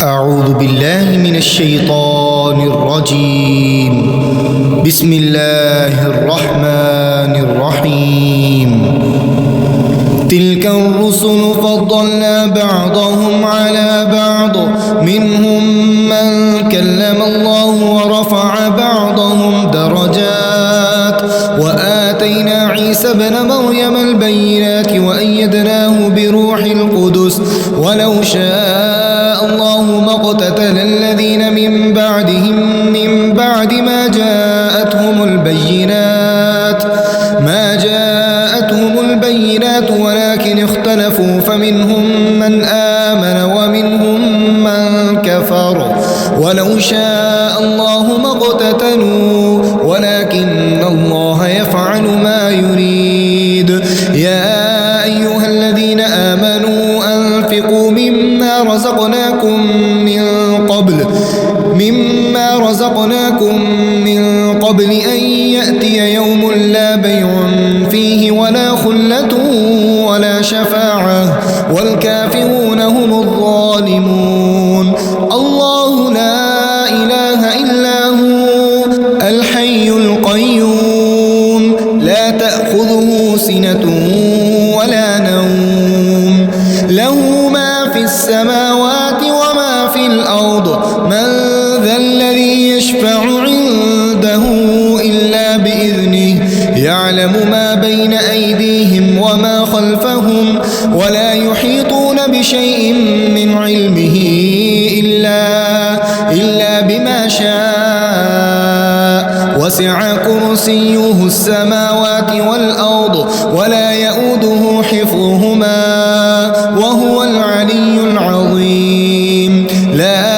أعوذ بالله من الشيطان الرجيم. بسم الله الرحمن الرحيم. تلك الرسل فضلنا بعضهم على بعض، منهم من كلم الله ورفع بعضهم درجات، وآتينا عيسى ابن مريم البينات وأيدناه بروح القدس، ولو شاء الله ما اقتتل الذين من بعدهم من بعد ما جاءتهم البينات ولكن اختلفوا، فمنهم من آمن ومنهم من كفر، ولو شاء الله ما اقتتلوا ولكن الله يفعل ما يريد. يا أيها الذين آمنوا أنفقوا مما رزقناكم من قبل أن يأتي يوم لا بيع فيه ولا خلة ولا شفاعة والكافرون هم الظالمون. الله لا إله إلا هو الحي القيوم، لا تأخذه سنة ولا نوم، له ما في السماوات وما في الأرض، من ذا الذي يشفع عنده إلا بإذنه، يعلم ما بين أيديهم وما خلفهم، ولا يحيطون بشيء من علمه إلا بما شاء، وسع كرسيه السماوات والأرض ولا يؤوده حفظهما وهو العلي العظيم. لا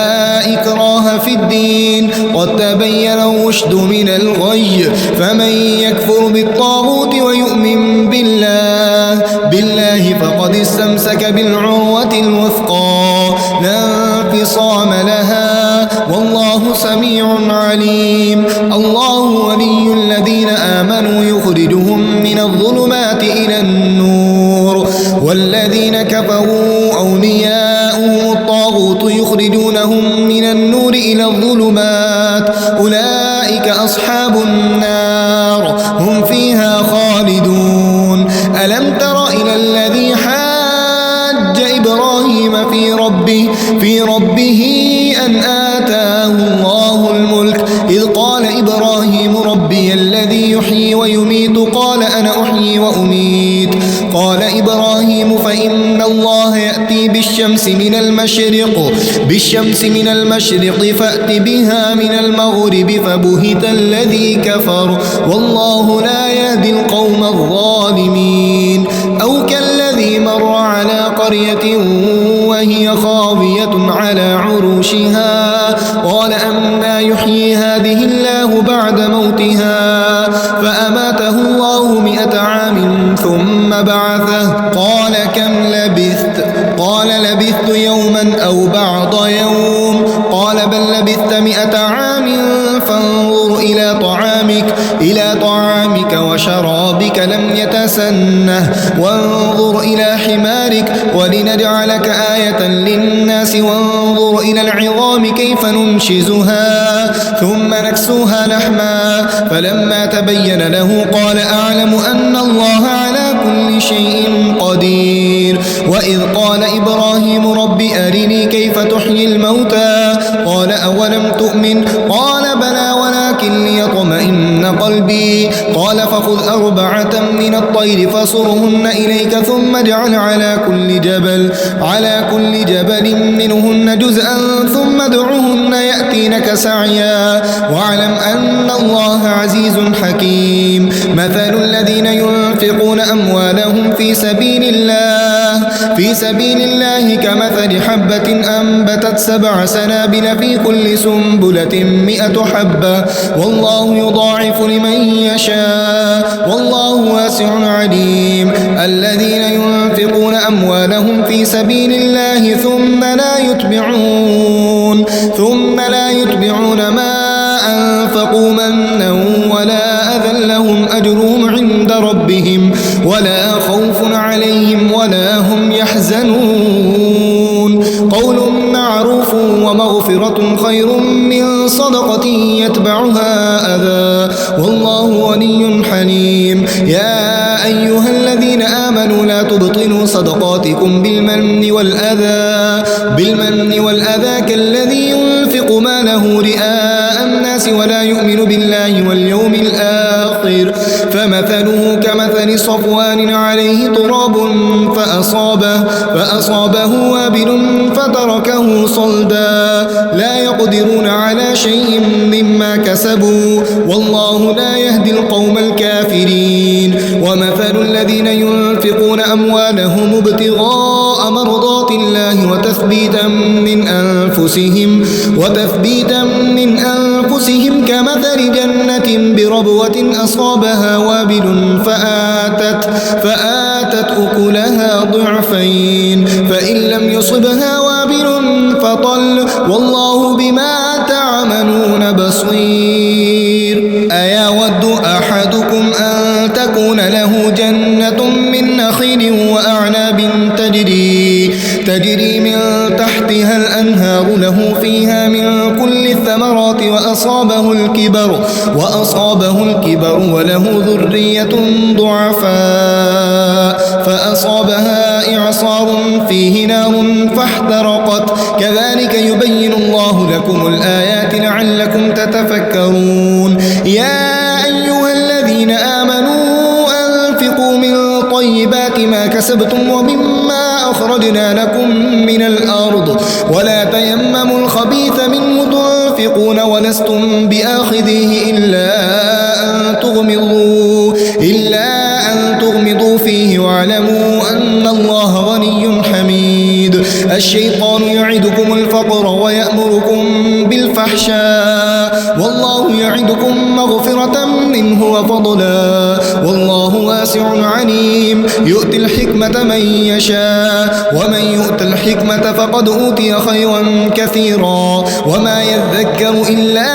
إكراه في الدين، قد تبين الرشد من الغي، فمن يكفر بالطاغوت ويؤمن بالله فقد استمسك بالعروة الوثقى، لا انفصام لها، والله سميع عليم. الله ولي الذين آمنوا يخرجهم من الظلمات إلى النور، والذين كفروا أولياؤهم الطاغوت يخرجونهم من النور إلى الظلمات، أولئك أصحاب النار هم فيها خالدون. ألم تر إلى الذي حاج إبراهيم في ربه أن آتاه الله الملك، إذ قال إبراهيم ربي الذي يحيي ويميت، قال أنا أحيي وأميت. قال إبراهيم فإن الله يأتي بالشمس من المشرق فأت بها من المغرب، فبهت الذي كفر، والله لا يهدي القوم الظالمين. أو كالذي مر على قرية وهي خاوية على عروشها، قال أنى يحيي هذه الله بعد موتها، فأماته الله 100 عام ثم بعثه، قال كم لبثت؟ قال لبثت يوما أو بعض يوم، قال بل لبثت 100 عام، فانظر إلى طعامك وشرابك لم يتسنه، وانظر إلى حمارك ولنجعلك آية للناس، وانظر إلى العظام كيف ننشزها ثم نكسوها لحما، فلما تبين له قال أعلم أن الله على كل شيء قدير. وإذ قال إبراهيم رب أرني كيف تحيي الموتى، قال أولم تؤمن، قال بلى ولكن ليطمئن قلبي، قال فخذ 4 من الطير فصرهن إليك، ثم اجعل على كل جبل منهن جزءا، ثم ادعهن يأتينك سعيا، واعلم أن الله عزيز حكيم. مثل الذين ينفقون أموالهم في سبيل الله كمثل حبة أنبتت 7 سنابل في كل سنبلة 100 حبة، والله يضاعف لمن يشاء، والله واسع عليم. الذين ينفقون أموالهم في سبيل الله ثم لا يتبعون ما أنفقوا منا ولا أذى، لهم أجرهم عند ربهم ولا خوف عليهم ولا هم يحزنون. قول معروف ومغفرة خير من صدقة يتبعها أذى والله غني حليم. يا أيها الذين آمنوا لا تبطلوا صدقاتكم بالمن والأذى كالذي ينفق ماله رئاء الناس ولا يؤمن بالله واليوم الآخر فمثله كمثل صفوان عليه تراب فأصابه وابل فتركه صلدا لا يقدرون على شيء مما كسبوا والله لا يهدي القوم الكافرين. ومثل الذين ينفقون أموالهم ابتغاء مرضات الله وتثبيتا من أنفسهم كمثل جنة بربوة أصابها وابل فآتت أكلها ضعفين فإن لم يصبها وابل فطل والله بما تعملون بصير. أيود أحدكم أن تكون له جنة من نخيل وأعناب تجري من تحتها الأنهار له فيها من كل الثمرات وأصابه الكبر وله ذرية ضعفاء فأصابها إعصار فيه نار فاحترقت كذلك يبين الله لكم الآيات لعلكم تتفكرون. يا أيها الذين آمنوا أنفقوا من طيبات ما كسبتم ومما أخرجنا لكم من الأرض ولا تيمموا الخبيث منه تنفقون ولستم بآخذيه إلا أن تغمضوا فيه واعلموا أن الله غني حميد. الشيطان يعدكم الفقر ويأمركم بالفحشاء والله يعدكم مغفرة منه وفضلا والله واسع عليم. يؤتي الحكمة من يشاء ومن يؤت الحكمة فقد أوتي خيرا كثيرا وما يذكر إلا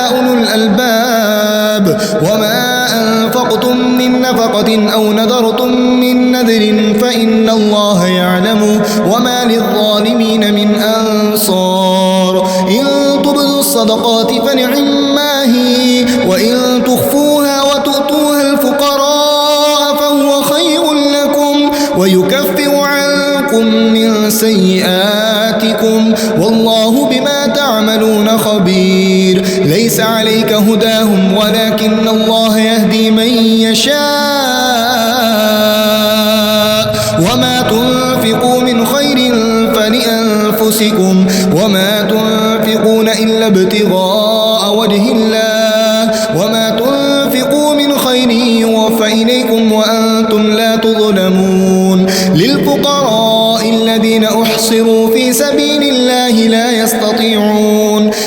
أولو الألباب. وما أنفقتم من نفقة أو نذرتم من نذر فإن الله يعلم وما للظالمين من أنصار. إن تبدوا الصدقات فنعما هي وإن تخفوها وتؤتوها الفقراء فهو خير لكم ويكفر عنكم من سيئاتكم والله بما تعملون خبير. ليس عليك هداهم ولكن الله يهدي من يشاء وما تنفقوا من خير فلأنفسكم وما تنفقون إلا ابتغاء وجه الله وما تنفقوا من خير يوفى إليكم وأنتم لا تظلمون. للفقراء الذين أحصروا في سبيل الله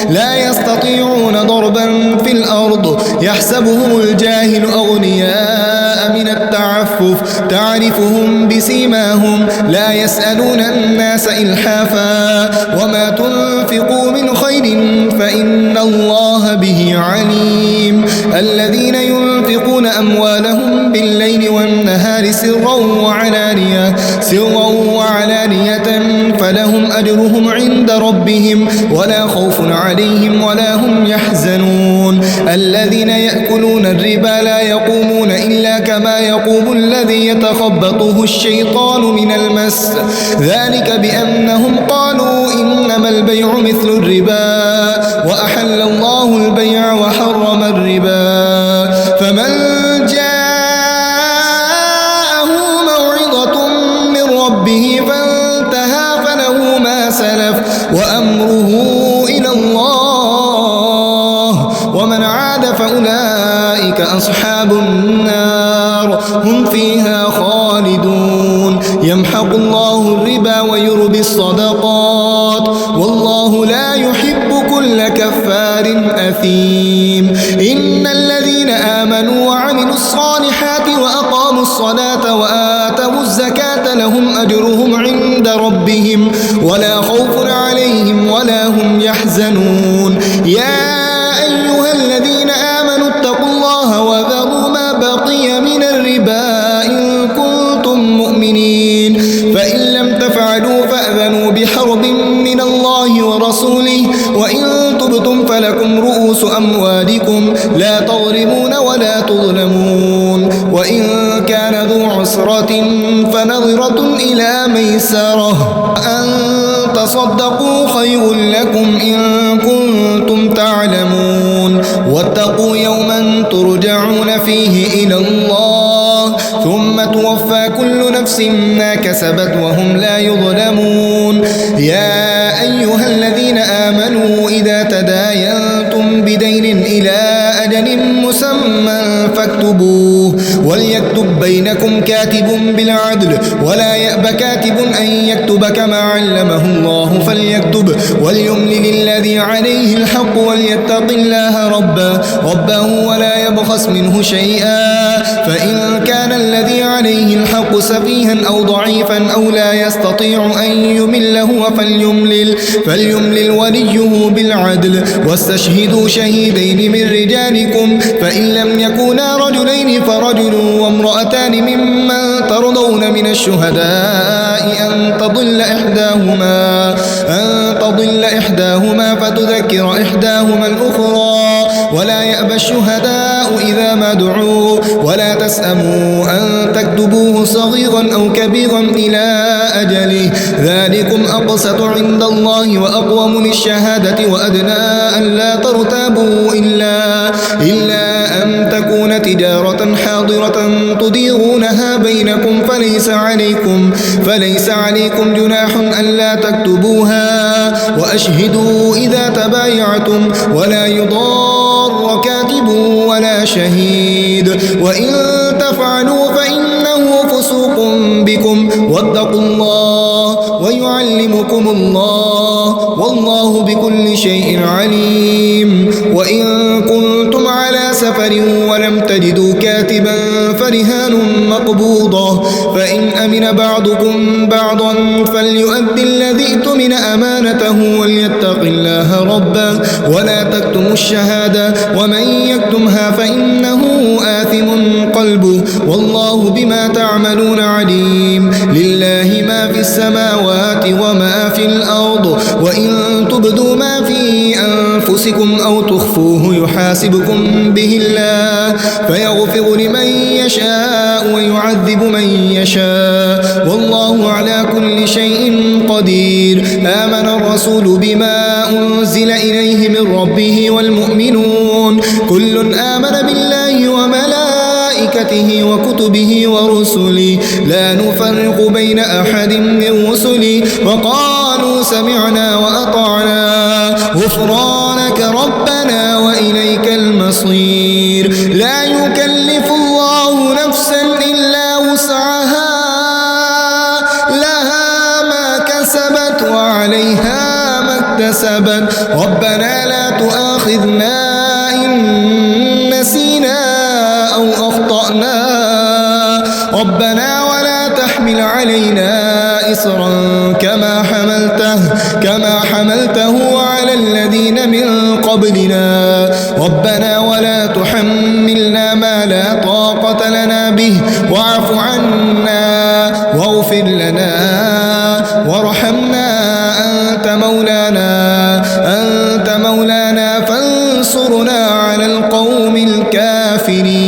لا يستطيعون ضربا في الأرض يحسبهم الجاهل أغنياء من التعفف تعرفهم بسيماهم لا يسألون الناس إلحافا وما تنفقوا من خير فإن الله به عليم. الذين ينفقون أموالهم بالليل والنهار سرا وعلانية فلهم أجرهم عند ربهم ولا خوف عليهم ولا هم يحزنون. الذين يأكلون الربا لا يقومون إلا كما يقوم الذي يتخبطه الشيطان من المس ذلك بأنهم قالوا إنما البيع مثل الربا وأحل الله البيع وحرم الربا. فمن جاءه موعظة من ربه فانتهى فله ما سلف وأمره إلى الله ومن عاد فأولئك أصحاب النار هم فيها خالدون. يمحق الله الربا ويربي الصدقات والله لا يحب كل كفار أثيم. إن الذين آمنوا وعملوا الصالحات وأقاموا الصلاة وآتوا الزكاة لهم أجرهم عند ربهم ولا خوف عليهم ولا هم يحزنون. يا أيها الذين آمنوا اتقوا الله وذروا ما بقي من الربا إن كنتم مؤمنين فإن لم تفعلوا فأذنوا بحرب من الله ورسوله به وإن تبتم فلكم رؤوس أموالكم لا تظلمون ولا تظلمون وإن كان ذو عسرة فنظرة إلى ميسرة أن تصدقوا خير لكم إن كنتم تعلمون واتقوا يوما ترجعون فيه إلى الله ثم توفى كل نفس ما كسبت وهم لا يظلمون يا أيها الذين آمنوا إذا تداينتم بدين إلى أجل مسمى فاكتبوه وليكتب بينكم كاتب بالعدل ولا يأب كاتب أن يكتب كما علمه الله فليكتب وليملل الذي عليه الحق وليتق الله ربه ولا يبخس منه شيئا فإن كان الذي عليه الحق سفيها أو ضعيفا أو لا يستطيع أن يمل هو فليملل وليه بالعدل واستشهدوا شهيدين من رجالكم فإن لم يكونا رجلين فرجل وامرأتان ممن ترضون من الشهداء أن تضل إحداهما فتذكر إحداهما الأخرى ولا يأبى الشهداء إذا ما دعوا ولا تسأموا أن تكتبوه صغيرا أو كبيرا إلى أجله ذلكم أقسط عند الله وأقوم للشهادة وأدنى أن لا ترتابوا إلا أن تكون تجارة حاضرة تديرونها بينكم فليس عليكم جناح ألا تكتبوها وأشهدوا إذا تبايعتم ولا يضار كاتب ولا شهيد وإن تفعلوا فإنه فسوق بكم واتقوا الله ويعلمكم الله والله بكل شيء عليم وإن كنتم على سفر ولم تجدوا كاتبا فرهان مقبوضة فإن أمن بعضكم بعضا فليؤدي الذي اؤتمن أمانته وليتق الله ربه ولا تكتموا الشهادة ومن يكتمها فإنه آثم قلبه والله بما تعملون عليم لله ما في السماوات وما في الأرض وإن تبدوا ما في أنفسكم أو تخفوه يحاسبكم به الله فيغفر لمن يشاء ويعذب من يشاء والله على كل شيء قدير آمن الرسول بما أنزل إليه من ربه والمؤمنون كل آمن بالله وملائكته وكتبه ورسله لا نفرق بين أحد من رسله وقالوا سمعنا وأطعنا غفرانك ربنا وإليك المصير لا يكلف الله نفسا إلا وسعها لها ما كسبت وعليها ما اكتسبت ربنا لا تؤاخذنا إن نسينا أو أخطأنا ربنا ولا تحمل علينا إصرا كما حملته على الذين من قبلنا ربنا ولا تحملنا ما لا طاقة لنا به واعف عنا واغفر لنا وارحمنا أنت مولانا فانصرنا على القوم الكافرين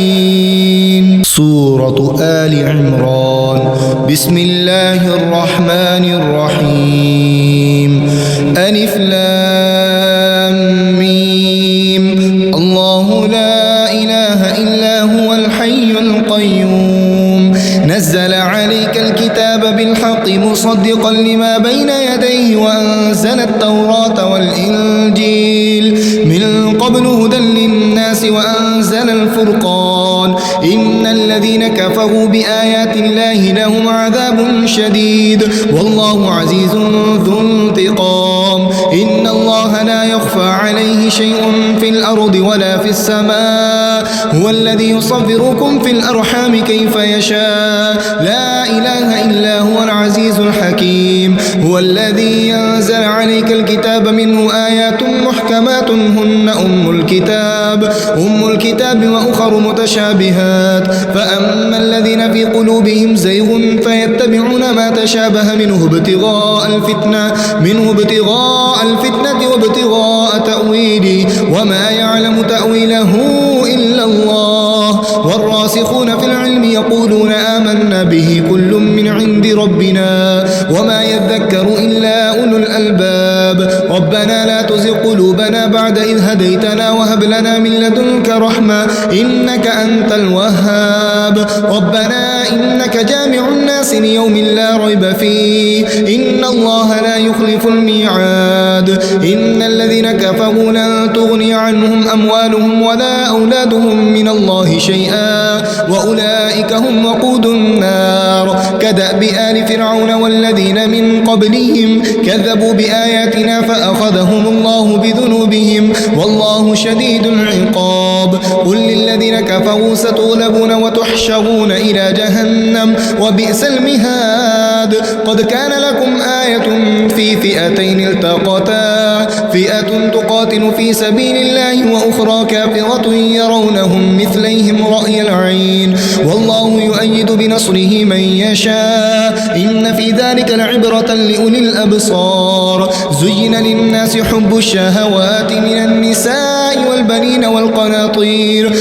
سورة آل عمران بسم الله الرحمن الرحيم ألف لام ميم الله لا إله إلا هو الحي القيوم نزل عليك الكتاب بالحق مصدقا لما بين يديه وأنزل التوراة والإنجيل من قبل هدى للناس وأنزل الفرقان إن الذين كفروا بآيات الله لهم عذاب شديد والله عزيز ذو انتقام إن الله لا يخفى عليه شيء في الأرض ولا في السماء هو الذي يصوركم في الأرحام كيف يشاء لا إله إلا هو العزيز الحكيم هو الذي ينزل عليك الكتاب منه آيات محكمات هن أم الكتاب وأخر متشابهات فأما الذين في قلوبهم زيغ فيتبعون ما تشابه منه ابتغاء الفتنة ابتغاء تأويله وما يعلم تأويله إلا الله والراسخون في العلم يقولون آمنا به كل من عند ربنا وما يذكر إلا أولو الألباب ربنا لا تزغ قلوبنا بعد إذ هديتنا وهب لنا من لدنك رحمة إنك أنت الوهاب ربنا إنك جامع الناس ليوم لا ريب فيه إن الله لا يخلف الميعاد إن الذين كفروا لن تغني عنهم أموالهم ولا أولادهم من الله شيئا وأولئك هم وقود النار كدأب آل فرعون والذين من قبلهم كذبوا بآياتنا فأخذهم الله بذنوبهم والله شديد العقاب قل للذين كفروا ستغلبون وتحشرون إلى جهنم وبئس المهاد قد كان لكم آية في فئتين التقتا فئة تقاتل في سبيل الله وأخرى كافرة يرونهم مثليهم رأي العين والله يؤيد بنصره من يشاء إن في ذلك لعبرة لأولي الأبصار زين للناس حب الشهوات من النساء والبنين والقناطير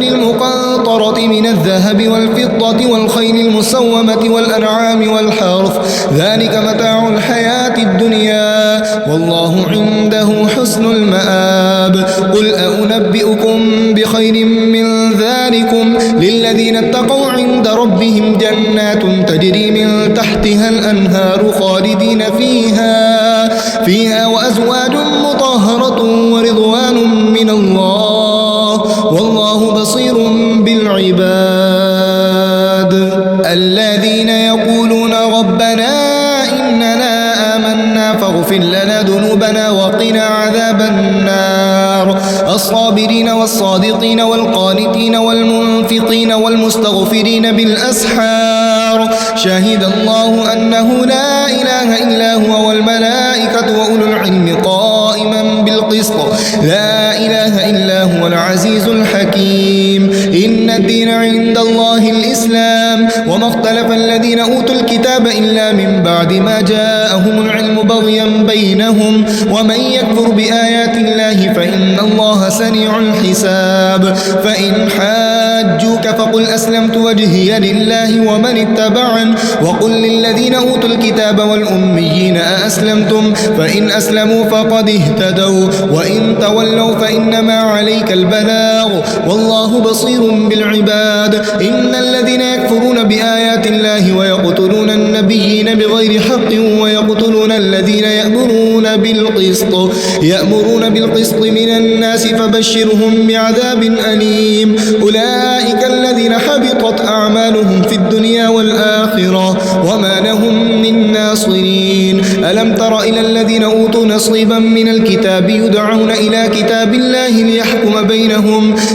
المقنطرة من الذهب والفضة والخيل المسومة والأنعام والحرث ذلك متاع الحياة الدنيا والله عنده حسن المآب قل أنبئكم بخير من ذلكم للذين اتقوا عند ربهم جنات تجري من تحتها الأنهار خالدين فيها وأزواج مطهرة ورضوان من الله والله بصير بالعباد الذين يقولون ربنا إننا آمنا فاغفر لنا ذنوبنا وقنا عذاب النار الصابرين والصادقين والقانتين والمنفقين والمستغفرين بالأسحار شهد الله أنه لا إله إلا هو والملائكة وأولو العلم قائما بالقسط لا إله إلا هو العزيز الحكيم إن الدين عند الله الإسلام وما اختلف الذين أوتوا الكتاب إلا من بعد ما جاءهم العلم بغيا بينهم ومن يكفر بآيات الله فإن الله سريع الحساب فإن حاجوك فقل أسلمت وجهي لله ومن اتبعن وقل للذين أوتوا الكتاب والأميين أأسلمتم فإن أسلموا فقد اهتدوا وإن تولوا فإنما عليك البلاغ والله بصير بالعباد إن الذين يكفرون بآيات الله ويقتلون النبيين بغير حق ويقتلون الذين يأمرون بالقسط من الناس فبشرهم بعذاب أليم أولئك الذين حبطت أعمالهم في الدنيا والآخرة وما لهم من ناصرين ألم تر إلى الذين أوتوا نصيبا من الكتاب يدعون إلى كتاب الله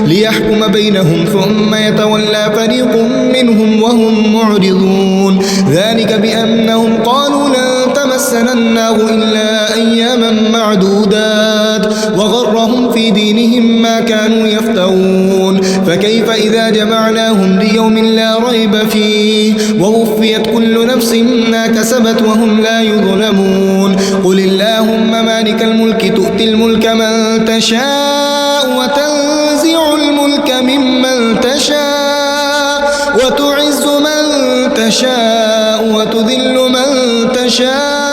ليحكم بينهم ثم يتولى فريق منهم وهم معرضون ذلك بأنهم قالوا لن تمسنا النار إلا أياما معدودات وغرهم في دينهم ما كانوا يفترون فكيف إذا جمعناهم ليوم لا ريب فيه ووفيت كل نفس ما كسبت وهم لا يظلمون قل اللهم مالك الملك تؤتي الملك من تشاء وتنزع الملك ممن تشاء وتعز من تشاء وتذل من تشاء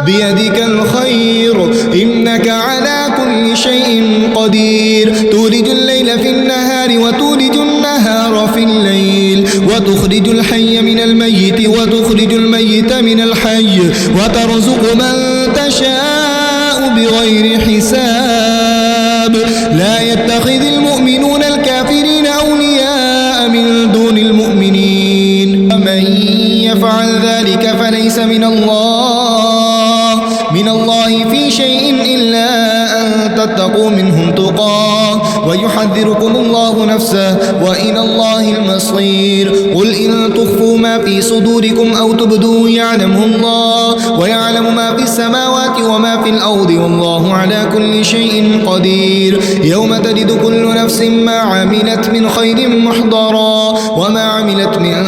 بيدك الخير إنك على كل شيء قدير تولج الليل في النهار وتولج النهار في الليل وتخرج الحي من الميت وتخرج الميت من الحي وترزق من تشاء بغير حساب لا يتخذ المؤمنون الكافرين أولياء من دون المؤمنين ومن يفعل ذلك فليس من الله في شيء إلا أن تتقوا منهم تقاه ويحذركم الله نفسه وإلى الله المصير قل إن تخفوا ما في صدوركم أو تبدوه يعلمه الله ويعلم ما في السماوات وما في الأرض والله على كل شيء قدير يوم تجد كل نفس ما عملت من خير محضرا وما عملت من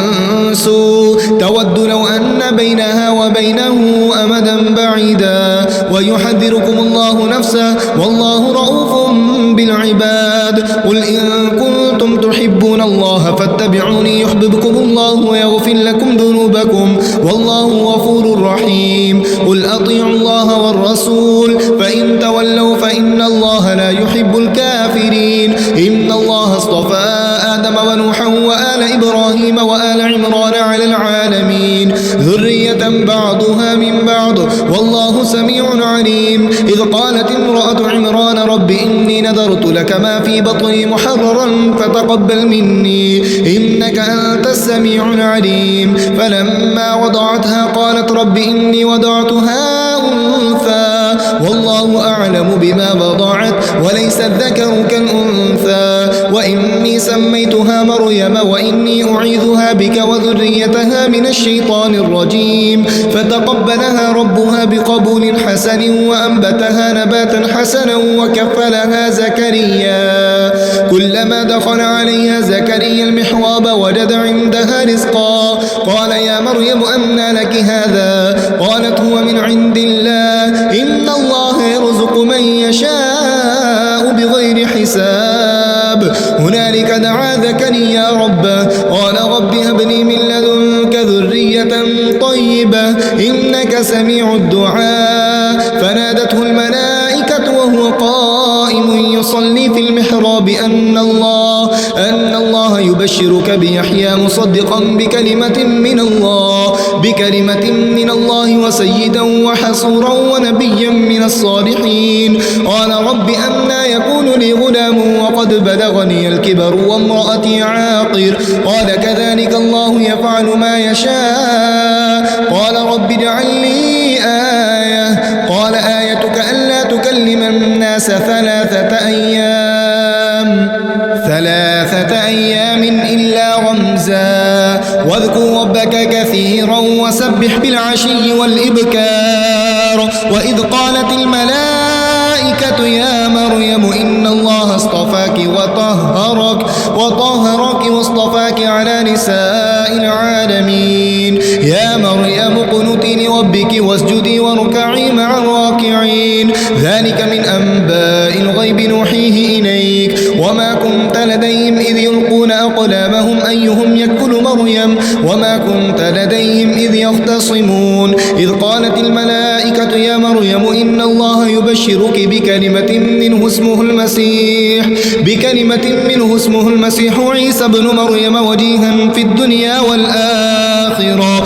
سوء تود لو أن بينها وبينه أمدا بعيدا ويحذركم الله نفسه والله رؤوف بالعباد. قل إن كنتم تحبون الله فاتبعوني يحببكم الله ويغفر لكم ذنوبكم والله غفور رحيم. قل أطيعوا الله والرسول فإن تولوا فإن الله لا يحب الكافرين. إن الله اصطفى آدم ونوحا وآل إبراهيم وآل عمران على العالمين ذرية بعضها من بعض والله سميع عليم. إذ قالت امرأة عمران رب إني نذرت لك ما في بطني محررا فتقبل مني إنك أنت السميع العليم. فلما وضعتها قالت رب إني وضعتها أنثى والله أعلم بما وضعت وليس الذكر كالأنثى وإني سميتها مريم وإني أعيذها بك وذريتها من الشيطان الرجيم. فتقبلها ربها بقبول حسن وأنبتها نباتا حسنا وكفلها زكريا. كلما دخل عليها زكريا المحراب وجد عندها رزقا قال يا مريم أنى لك هذا قالت هو من عند الله إن الله يرزق من يشاء بغير حساب. هنالك دعا زكريا ربه قال رب هب لي من لدنك ذرية طيبة إنك سميع الدعاء. فنادته الملائكة وهو قائم يصلي في المحراب أن الله يبشرك بيحيى مصدقا بكلمة من الله وسيدا وحصورا ونبيا من الصالحين. قال رب أنى يكون لي غلام وقد بلغني الكبر وامرأتي عاقر قال كذلك الله يفعل ما يشاء. قال رب اجعل لي آية قال آيتك ألا تكلم الناس ثلاثة أيام إلا رمزا واذكر ربك كثيرا وسبح بالعشي والإبكار. وإذ قالت الملائكة يا مريم إن الله اصطفاك وطهرك واصطفاك على نساء العالمين. يا مريم اقنتي لربك واسجدي واركعي مع الراكعين. ذلك من أنباء الغيب نوحيه إليك وما كنت لديهم إذ يلقون أقلامهم أيهم يكفل مريم وما كنت لديهم إذ يختصمون. إذ قالت الملائكة يا مريم إن الله يبشرك بكلمة منه اسمه المسيح عيسى ابن مريم وجيها في الدنيا والآخرة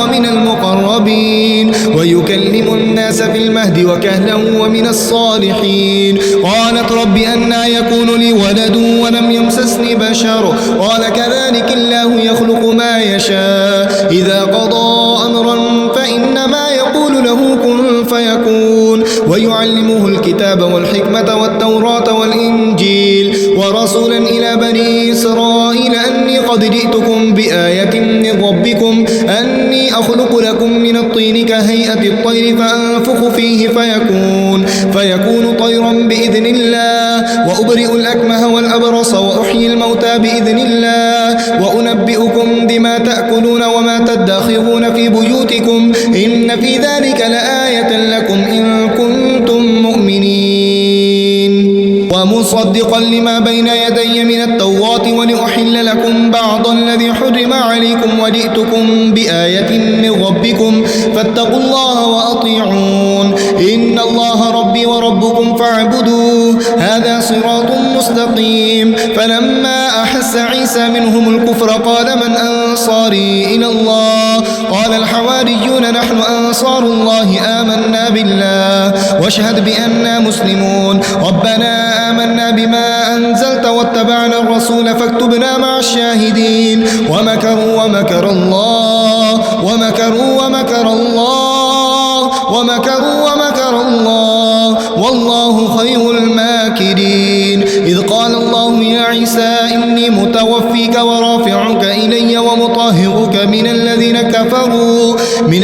ومن المقربين ويكلم الناس في المهد وكهلا ومن الصالحين. قالت رب أنى يكون لي ولد ولم يمسسني بشر قال كذلك الله يخلق ما يشاء إذا قضى أمرا فإنما يقول له كن فيكون. ويعلمه الكتاب والحكمة والتوراة والإنجيل ورسولا إلى بني إسرائيل أني قد جئتكم بآية من ربكم أني أخلق لكم من الطين كهيئة الطير فأنفخ فيه فيكون طيرا بإذن الله وأبرئ الأكمه والأبرص وأحيي الموتى بإذن الله وأنبئكم بما تأكلون وما تدخرون في بيوتكم إن في ذلك لآية لكم إن كنتم مؤمنين. ومصدقا لما بين يدي من التوراة ولأحل لكم بعض الذي حرم عليكم وجئتكم بآية من ربكم فاتقوا الله وأطيعون. إن الله ربي وربكم فاعبدوه هذا صراط مستقيم. فلما أحس عيسى منهم الكفر قال من أنصاري إلى الله قال الحواريون نحن أنصار الله آمنا بالله واشهد بأننا مسلمون. ربنا آمنا بما أنزلت واتبعنا الرسول فاكتبنا مع الشاهدين. ومكروا ومكر الله والله خير الماكرين. إذ قال الله يا عيسى إني متوفيك ورافعك إلي ومطهرك من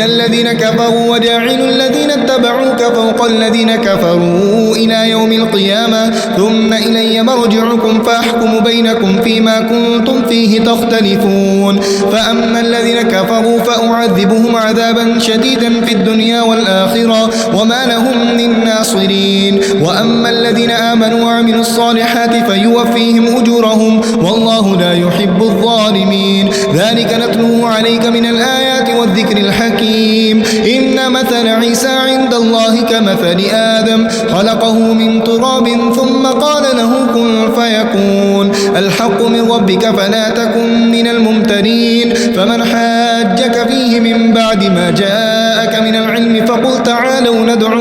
الذين كفروا وجاعل الذين اتبعوك فوق الذين كفروا إلى يوم القيامة ثم إلي مرجعكم فأحكم بينكم فيما كنتم فيه تختلفون فأما الذين كفروا فأعذبهم عذابا شديدا في الدنيا والآخرة وما لهم من ناصرين وأما الذين آمنوا وعملوا الصالحات فيوفيهم أجورهم والله لا يحب الظالمين ذلك نتلوه عليك من الآيات والذكر الحكيم إن مثل عيسى عند الله كمثل آدم خلقه من تراب ثم قال له كن فيكون الحق من ربك فلا تكن من الممترين فمن حاجك فيه من بعد ما جاءك من العلم فقل تعالوا ندع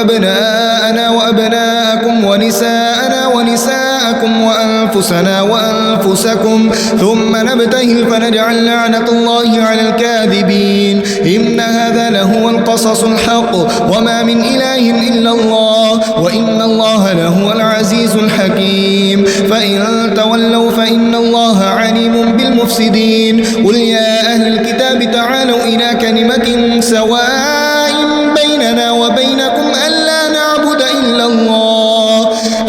أبناءنا وأبناءكم ونساءنا ونساءكم وأنفسنا وأنفسكم ثم نبتهل فنجعل لعنة الله على الكاذبين إن هذا لهو القصص الحق وما من إله إلا الله وإن الله لهو العزيز الحكيم فإن تولوا فإن الله عليم بالمفسدين قل يا أهل الكتاب تعالوا إلى كلمة سواء بيننا وبينكم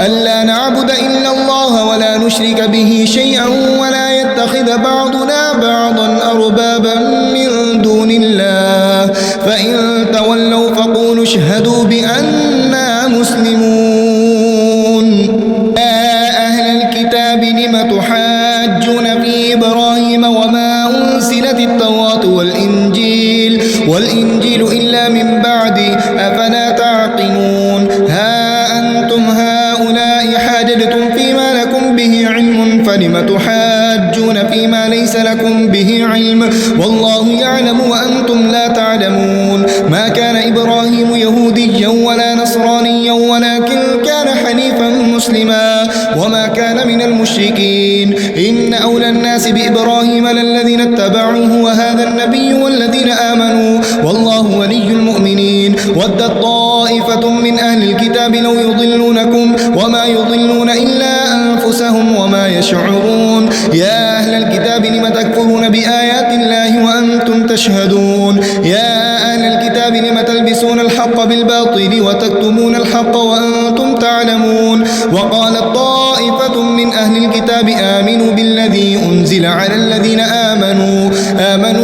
ألا نعبد إلا الله ولا نشرك به شيئا ولا يتخذ بعضنا بعضا أربابا من دون الله فإن تولوا فقولوا اشهدوا بأننا مسلمون يا أهل الكتاب لم تحاجون في إبراهيم وما أنزلت التوراة والإنجيل إلا من بعد أفلا تعقلون ها أنتم هؤلاء حاججتم فيما لكم به علم فلم تحاجون فيما ليس لكم به علم والله يعلم وأنتم لا تعلمون ما كان إبراهيم يهوديا ولا نصرانيا ولكن كان حنيفا مسلما وما كان من المشركين إن أولى الناس بإبراهيم للذين اتبعوه وهذا النبي والذين آمنوا والله ولي المؤمنين ودت طائفة من أهل الكتاب لو يضلونكم وما يضلون إلا أنفسهم وما يشعرون يا أهل الكتاب لم تكفرون بآيات الله وأنتم تشهدون يا أهل الكتاب لم تلبسون الحق بالباطل وتكتمون الحق وأنتم تعلمون وقالت طائفة من أهل الكتاب آمنوا بالذي أنزل على الذين آمنوا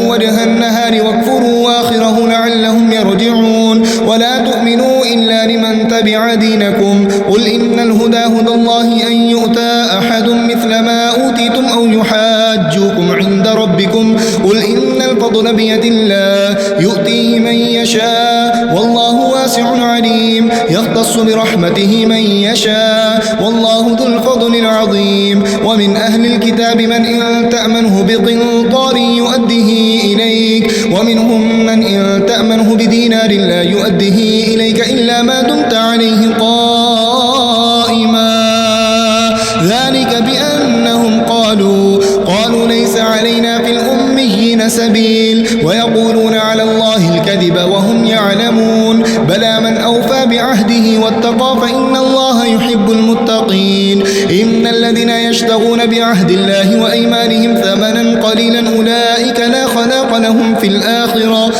وجه النهار واكفروا وآخره لعلهم يرجعون ولا تؤمنوا إلا لمن تبع دينكم قل إن الهدى هدى الله أن يؤتى أحد مثل ما أوتيتم أو يحاجوكم عند ربكم قل إن الفضل بيد الله يؤتيه من يشاء والله واسع عليم يختص برحمته من يشاء والله ذو الفضل العظيم ومن أهل الكتاب من إن تأمنه بقنطار يؤديه إليك ومنهم من إن تأمنه بدينار لا يؤديه إليك إلا ما دمت عليه قائما ذلك بأنهم قالوا ليس علينا في الأميين سبيل ويقولون على الله الكذب وهم يعلمون بلى من أوفى بعهده واتقى فإن الله يحب المتقين إن الذين يشتغون بعهد الله وأيمانهم ثمنا قليلا أولئك لا خلاق لهم في الآخرة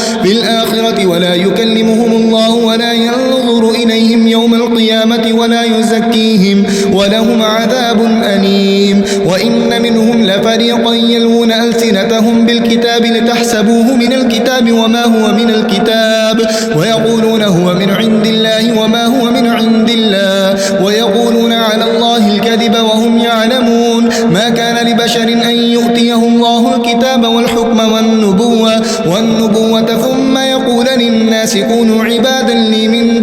ولا يكلمهم الله ولا ينظر إليهم يوم القيامة ولا يزكيهم ولهم عذاب أليم وإن منهم لفريقا يلوون ألسنتهم بالكتاب لتحسبوه من الكتاب وما هو من الكتاب ويقولون هو من عند الله وما هو من عند الله ويقولون على الله الكذب وهم يعلمون ما كان لبشر أن يؤتيه الله الكتاب والحكم والنبوة ثم يقول للناس كونوا عبادا لي من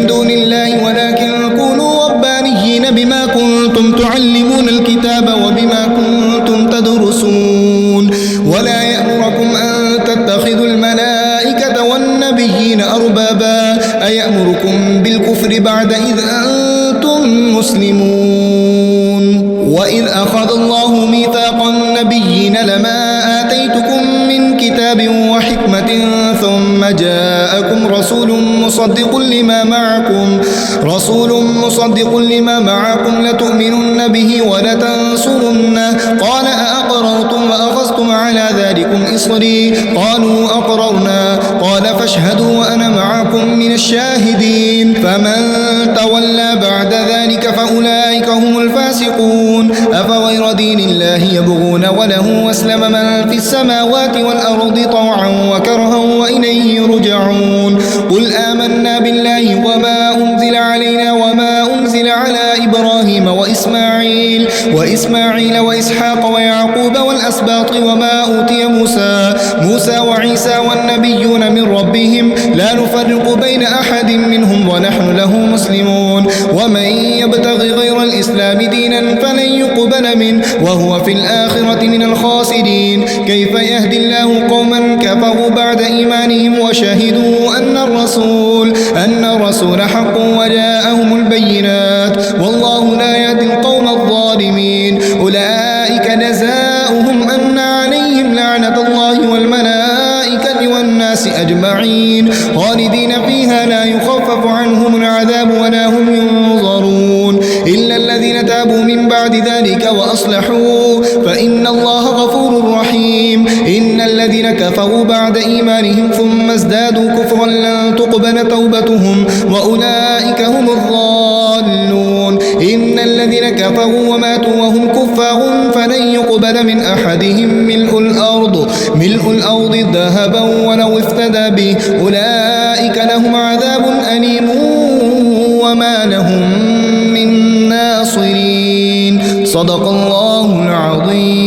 دون الله ولكن كونوا ربانيين بما كنتم تعلمون الكتاب وبما كنتم تدرسون ولا يأمركم أن تتخذوا الملائكة والنبيين أربابا أيأمركم بالكفر بعد إذ أنتم مسلمون وإذ أخذ الله ميثاق النبيين لما آتيتكم من كتاب كتاب وحكمة ثم جاءكم رسول مصدق لما معكم لتؤمنن به ولتنصرنه قال أأقررتم وأخذتم على ذلكم إصري قالوا أقررنا قال فاشهدوا وأنا معكم من الشاهدين فمن تولى بعد ذلك فأولئك هم الفاسقون أفغير دين الله يبغون وله أسلم من في السماوات والأرض طوعا وكرها وإليه يرجعون قل آمنا بالله وما أنزل علينا وما أنزل على إبراهيم وإسماعيل وإسحاق ويعقوب والأسباط وما أوتي موسى وعيسى والنبيون من ربهم لا نفرق بين أحد منهم ونحن له مسلمون ومن يبتغي غير الإسلام دينا فلن يقبل منه وهو في الآخرة من الخاسرين كيف يهدي الله قوما كفروا بعد إيمانهم وشهدوا أن الرسول حق وجاءهم البينات والله لا يهدي القوم الظالمين أولئك جزاؤهم أن عليهم لعنة الله والملائكة والناس أجمعين خالدين فيها لا يخفف عنهم العذاب ولا هم ينظرون إلا الذين تابوا من بعد ذلك وأصلحوا فإن الله غفور رحيم إن الذين كفروا بعد إيمانهم ثم ازدادوا كفرا لن تقبل توبتهم وأولئك هم الضالون إن الذين كفروا وماتوا وهم كفار فلن يقبل من أحدهم ملء الأرض ذهبا ولو افتدى به أولئك لهم عذاب أليم وما لهم من ناصرين صدق الله العظيم.